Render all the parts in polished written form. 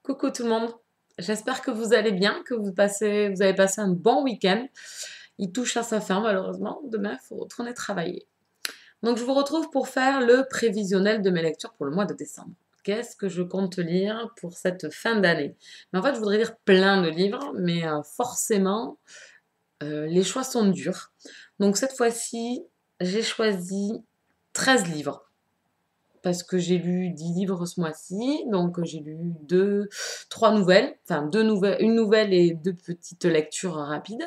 Coucou tout le monde, j'espère que vous allez bien, que vous avez passé un bon week-end. Il touche à sa fin malheureusement, demain il faut retourner travailler. Donc je vous retrouve pour faire le prévisionnel de mes lectures pour le mois de décembre. Qu'est-ce que je compte lire pour cette fin d'année? Mais en fait je voudrais lire plein de livres, mais forcément les choix sont durs. Donc cette fois-ci j'ai choisi 13 livres parce que j'ai lu 10 livres ce mois-ci, donc j'ai lu trois nouvelles, enfin deux nouvelles, une nouvelle et deux petites lectures rapides.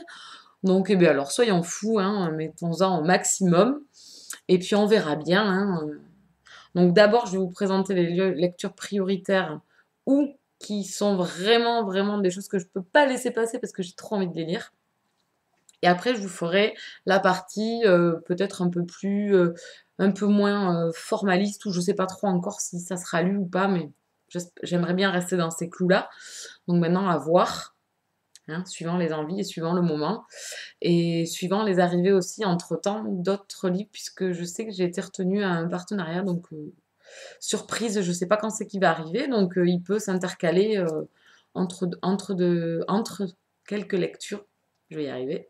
Donc, eh bien alors, soyons fous, hein, mettons-en au maximum, et puis on verra bien, hein. Donc d'abord, je vais vous présenter les lectures prioritaires ou qui sont vraiment, vraiment des choses que je ne peux pas laisser passer parce que j'ai trop envie de les lire. Et après, je vous ferai la partie peut-être un peu moins formaliste, où je ne sais pas trop encore si ça sera lu ou pas, mais j'aimerais bien rester dans ces clous-là. Donc maintenant, à voir, hein, suivant les envies et suivant le moment. Et suivant les arrivées aussi, entre-temps, d'autres livres, puisque je sais que j'ai été retenue à un partenariat, donc surprise, je ne sais pas quand c'est qui va arriver, donc il peut s'intercaler entre quelques lectures, je vais y arriver,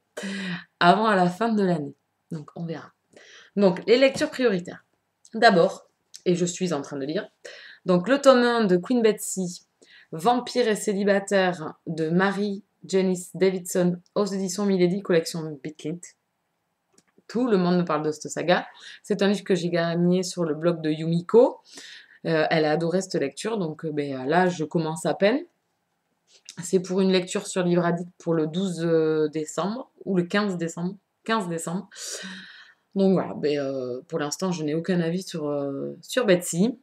avant à la fin de l'année. Donc on verra. Donc les lectures prioritaires. D'abord, et je suis en train de lire, donc le tome 1 de Queen Betsy, Vampire et célibataire de Mary Janice Davidson aux éditions Milady, collection Bitlint. Tout le monde me parle de cette saga. C'est un livre que j'ai gagné sur le blog de Yumiko. Elle a adoré cette lecture, donc là je commence à peine. C'est pour une lecture sur Livre Addict pour le 12 décembre ou le 15 décembre. 15 décembre. Donc voilà, pour l'instant je n'ai aucun avis sur Betsy.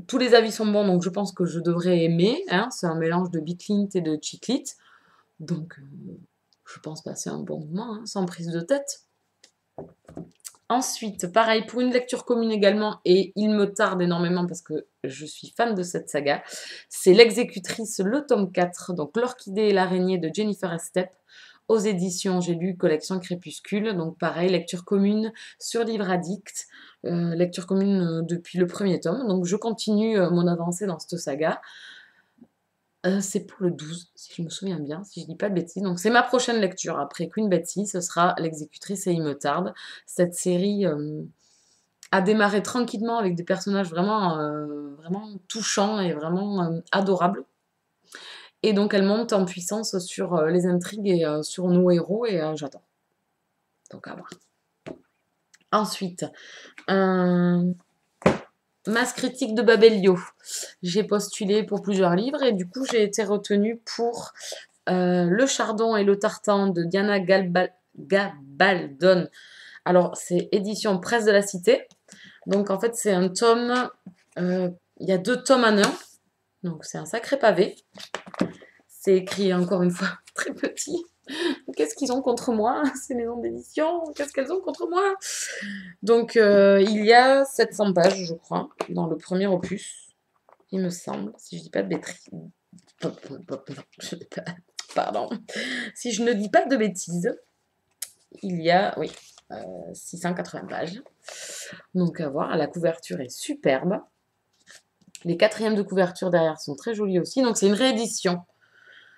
Tous les avis sont bons, donc je pense que je devrais aimer, hein. C'est un mélange de Bitlint et de Chiclit. Donc je pense passer un bon moment, hein, sans prise de tête. Ensuite, pareil, pour une lecture commune également, et il me tarde énormément parce que je suis fan de cette saga, c'est L'exécutrice, le tome 4, donc L'orchidée et l'araignée de Jennifer Estep, aux éditions J'ai lu, collection Crépuscule. Donc pareil, lecture commune sur Livre Addict, lecture commune depuis le premier tome. Donc je continue mon avancée dans cette saga. C'est pour le 12, si je me souviens bien, si je dis pas de bêtises. Donc c'est ma prochaine lecture. Après Queen Betsy, ce sera L'exécutrice et Il me tarde. Cette série a démarré tranquillement avec des personnages vraiment touchants et vraiment adorables. Et donc elle monte en puissance sur les intrigues et sur nos héros, et j'adore. Donc à voir. Ensuite, Masse critique de Babelio. J'ai postulé pour plusieurs livres et du coup j'ai été retenue pour Le Chardon et le Tartan de Diana Gabaldon. Alors c'est édition Presse de la Cité. Donc en fait c'est un tome, il y a 2 tomes en un. Donc c'est un sacré pavé. C'est écrit encore une fois très petit. Qu'est-ce qu'ils ont contre moi, ces maisons d'édition? Qu'est-ce qu'elles ont contre moi? Donc il y a 700 pages, je crois, dans le premier opus, il me semble, si je dis pas de bêtises. Pardon. Si je ne dis pas de bêtises, il y a, oui, 680 pages. Donc à voir, la couverture est superbe. Les quatrièmes de couverture derrière sont très jolies aussi. Donc c'est une réédition.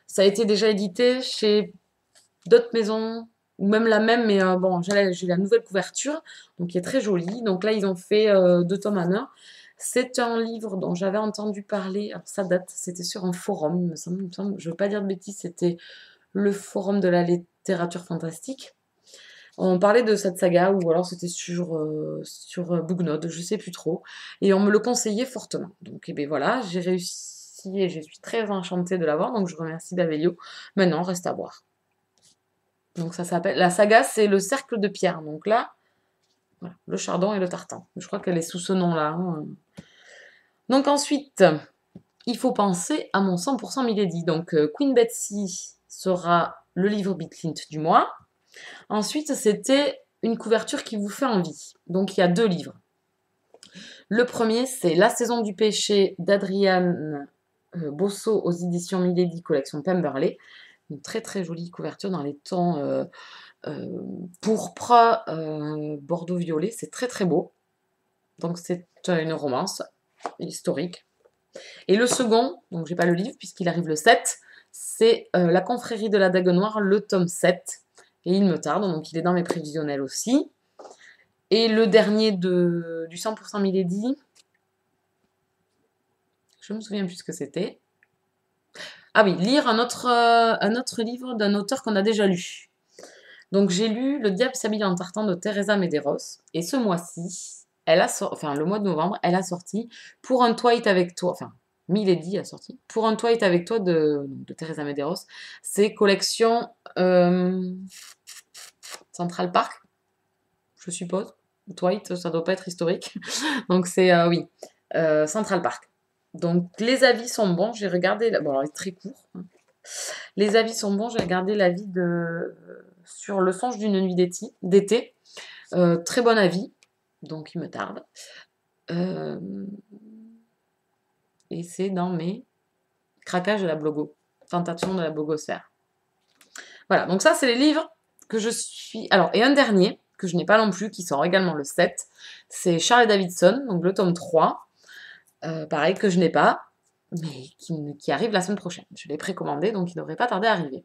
Ça a été déjà édité chez d'autres maisons, ou même la même, mais bon, j'ai la nouvelle couverture, donc qui est très jolie. Donc là, ils ont fait 2 tomes en un. C'est un livre dont j'avais entendu parler, alors ça date, c'était sur un forum, il me semble, je ne veux pas dire de bêtises, c'était le forum de la littérature fantastique. On parlait de cette saga, ou alors c'était sur Booknode, je ne sais plus trop, et on me le conseillait fortement. Donc et bien voilà, j'ai réussi et je suis très enchantée de l'avoir, donc je remercie Bavelio. Maintenant, reste à voir. Donc ça s'appelle, la saga c'est le cercle de pierre. Donc là, voilà, le chardon et le tartan. Je crois qu'elle est sous ce nom-là, hein. Donc ensuite, il faut penser à mon 100% Milady. Donc Queen Betsy sera le livre Bitlint du mois. Ensuite, c'était une couverture qui vous fait envie. Donc il y a 2 livres. Le premier, c'est La saison du péché d'Adrienne Bosso aux éditions Milady, collection Pemberley. Une très très jolie couverture dans les tons pourpre, bordeaux violet, c'est très très beau. Donc c'est une romance historique. Et le second, donc j'ai pas le livre puisqu'il arrive le 7, c'est La confrérie de la Dague Noire, le tome 7. Et il me tarde, donc il est dans mes prévisionnels aussi. Et le dernier du 100% Milady, je me souviens plus ce que c'était. Ah oui, lire un autre livre d'un auteur qu'on a déjà lu. Donc j'ai lu Le diable s'habille en tartan de Teresa Medeiros. Et ce mois-ci, enfin le mois de novembre, elle a sorti Pour un Twilight avec toi. Enfin, Milady a sorti Pour un Twilight avec toi de Teresa Medeiros. C'est collection Central Park, je suppose. Twilight, ça doit pas être historique. Donc c'est, oui, Central Park. Donc les avis sont bons. J'ai regardé, bon alors il est très court, hein. Les avis sont bons. J'ai regardé l'avis sur Le songe d'une nuit d'été. Très bon avis. Donc il me tarde. Euh, et c'est dans mes craquages de la blogo. Tentation de la blogosphère. Voilà, donc ça c'est les livres que je suis... Alors, et un dernier, que je n'ai pas non plus, qui sort également le 7, c'est Charles Davidson, donc le tome 3. Pareil, que je n'ai pas, mais qui arrive la semaine prochaine. Je l'ai précommandé, donc il ne devrait pas tarder à arriver.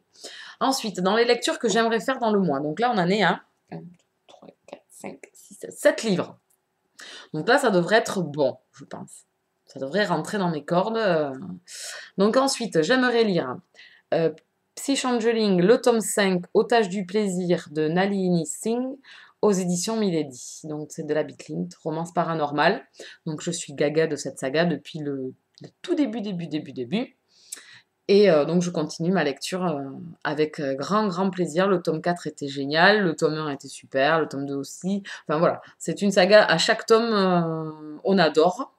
Ensuite, dans les lectures que j'aimerais faire dans le mois, donc là on en est à 1, 2, 3, 4, 5, 6, 7 livres. Donc là, ça devrait être bon, je pense. Ça devrait rentrer dans mes cordes. Donc ensuite, j'aimerais lire Psychangeling, le tome 5, Otage du plaisir de Nalini Singh aux éditions Milady. Donc c'est de la Bitlint, romance paranormale. Donc je suis gaga de cette saga depuis le tout début. Et donc je continue ma lecture avec grand plaisir. Le tome 4 était génial, le tome 1 était super, le tome 2 aussi. Enfin voilà, c'est une saga, à chaque tome on adore.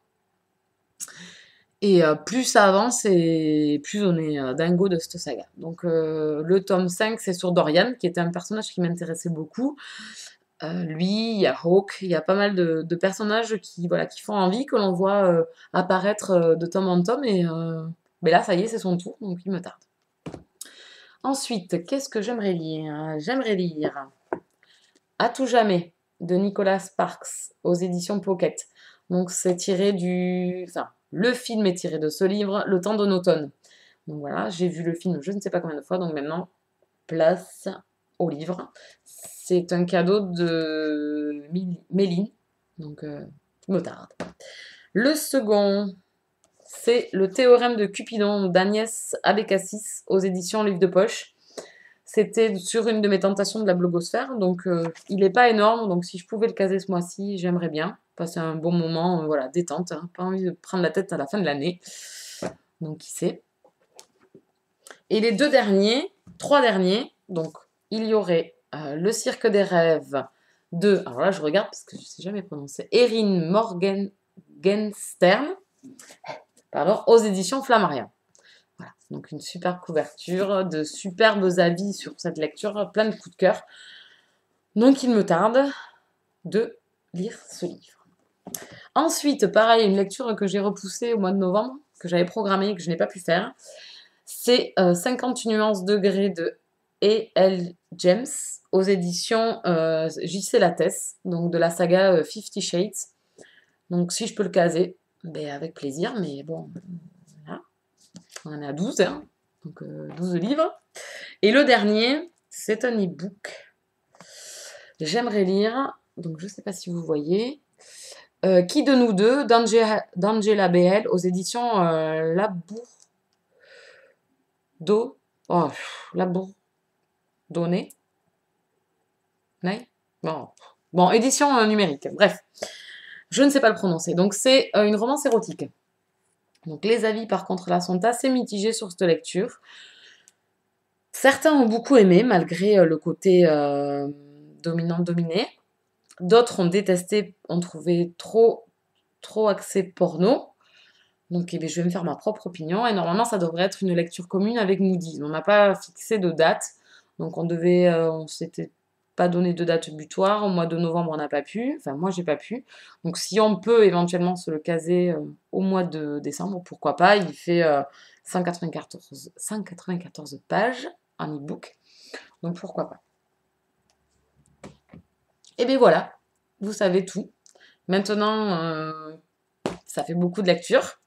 Et plus ça avance et plus on est dingo de cette saga. Donc le tome 5, c'est sur Dorian, qui était un personnage qui m'intéressait beaucoup. Lui, il y a Hawk, il y a pas mal de personnages qui font envie, que l'on voit apparaître de tome en tome. Et mais là, ça y est, c'est son tour, donc il me tarde. Ensuite, qu'est-ce que j'aimerais lire? J'aimerais lire À tout jamais de Nicolas Sparks aux éditions Pocket. Donc c'est tiré Enfin, le film est tiré de ce livre, Le temps d'un automne. Donc voilà, j'ai vu le film je ne sais pas combien de fois, donc maintenant, place au livre. C'est un cadeau de Méline, donc me tarde. Le second, c'est Le théorème de Cupidon d'Agnès Abécassis aux éditions Livre de Poche. C'était sur une de mes tentations de la blogosphère, donc il n'est pas énorme, donc si je pouvais le caser ce mois-ci, j'aimerais bien passer un bon moment, voilà, détente, hein, pas envie de prendre la tête à la fin de l'année, donc qui sait. Et les trois derniers, donc il y aurait Le cirque des rêves de, alors là je regarde parce que je ne sais jamais prononcer, Erin Morgenstern, pardon, aux éditions Flammarion. Voilà, donc une super couverture, de superbes avis sur cette lecture, plein de coups de cœur. Donc il me tarde de lire ce livre. Ensuite, pareil, une lecture que j'ai repoussée au mois de novembre, que j'avais programmée et que je n'ai pas pu faire, c'est 50 nuances degrés de A.L. James aux éditions J.C. Lattès, donc de la saga 50 Shades. Donc si je peux le caser, ben, avec plaisir, mais bon, voilà. On en est à 12, hein, donc 12 livres. Et le dernier, c'est un e-book. J'aimerais lire, donc je ne sais pas si vous voyez, Qui de nous deux d'Angela BL aux éditions Labourdonnais. Bon, édition numérique, bref. Je ne sais pas le prononcer. Donc c'est une romance érotique. Donc les avis par contre là sont assez mitigés sur cette lecture. Certains ont beaucoup aimé malgré le côté dominant-dominé. D'autres ont détesté, ont trouvé trop axé porno. Donc eh bien, je vais me faire ma propre opinion. Et normalement ça devrait être une lecture commune avec Moody. On n'a pas fixé de date. Donc on s'était pas donné de date butoir. Au mois de novembre on n'a pas pu. Enfin moi j'ai pas pu. Donc si on peut éventuellement se le caser au mois de décembre, pourquoi pas. Il fait 194 pages en e-book. Donc pourquoi pas. Et bien voilà, vous savez tout. Maintenant, ça fait beaucoup de lecture.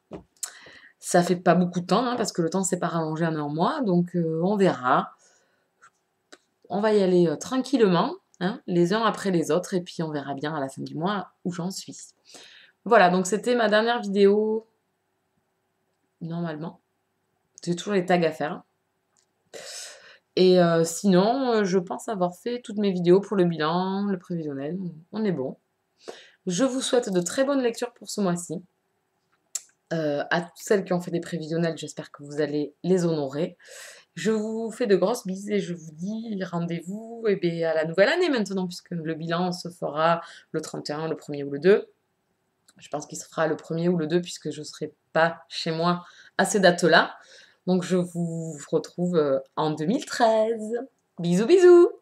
Ça fait pas beaucoup de temps, hein, parce que le temps s'est pas rallongé en un mois, donc on verra. On va y aller tranquillement, hein, les uns après les autres, et puis on verra bien à la fin du mois où j'en suis. Voilà, donc c'était ma dernière vidéo, normalement. J'ai toujours les tags à faire. Et sinon, je pense avoir fait toutes mes vidéos pour le bilan, le prévisionnel, on est bon. Je vous souhaite de très bonnes lectures pour ce mois-ci. À toutes celles qui ont fait des prévisionnels, j'espère que vous allez les honorer. Je vous fais de grosses bises et je vous dis rendez-vous à la nouvelle année maintenant, puisque le bilan se fera le 31, le 1er ou le 2. Je pense qu'il se fera le 1er ou le 2, puisque je ne serai pas chez moi à ces dates-là. Donc je vous retrouve en 2013. Bisous bisous!